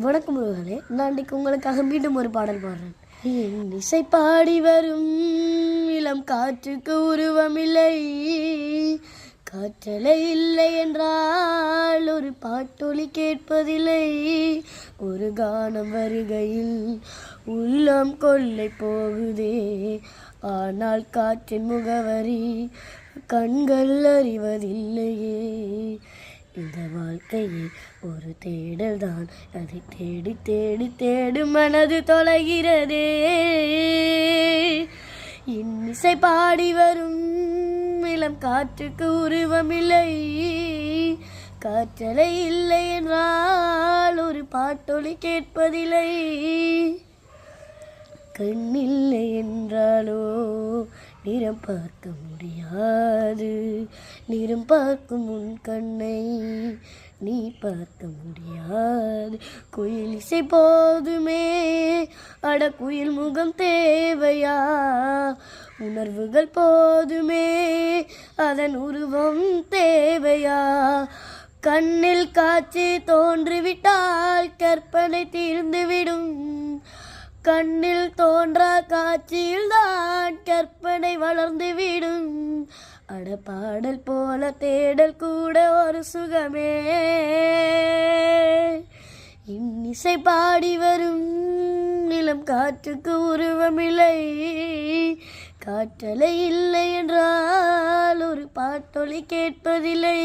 வணக்கம் உறவுகளே, நான் இன்றைக்கு உங்களுக்காக மீண்டும் ஒரு பாடல் பாடுறேன். என் இசை பாடி வரும் இளம் காற்றுக்கு உருவமில்லை, காற்றலை இல்லை என்றால் ஒரு பாட்டொலி கேட்பதில்லை. ஒரு கானம் வருகையில் உள்ளம் கொள்ளை போகுதே, ஆனால் காற்றின் முகவரி கண்கள் அறிவதில்லையே. இந்த வாழ்க்கையே ஒரு தேடல் தான், அதை தேடி தேடி தேடி மனது தொலைகிறதே. இன்னிசை பாடி வரும் இளம் காற்றுக்கு உருவமில்லை, காற்றலை இல்லை என்றால் ஒரு பாட்டொலி கேட்பதில்லை. கண்ணில்லை என்றாலோ நிறம் பார்க்க முடியாது, நிறம் பார்க்கும் உன் கண்ணை நீ பார்க்க முடியாது. குயில் இசை போதுமே, அட குயில் முகம் தேவையா? உணர்வுகள் போதுமே, அதன் உருவம் தேவையா? கண்ணில் காட்சி தோன்றிவிட்டால் கற்பனை தீர்ந்துவிடும், கண்ணில் தோன்றா காட்சியில் தான் கற்பனை வளர்ந்துவிடும். அட பாடல் போல தேடல் கூட ஒரு சுகமே. இன்னிசை பாடி வரும் இளம் காற்றுக்கு உருவமில்லை, காற்றலை இல்லை என்றால் ஒரு பாட்டொலி கேட்பதில்லை.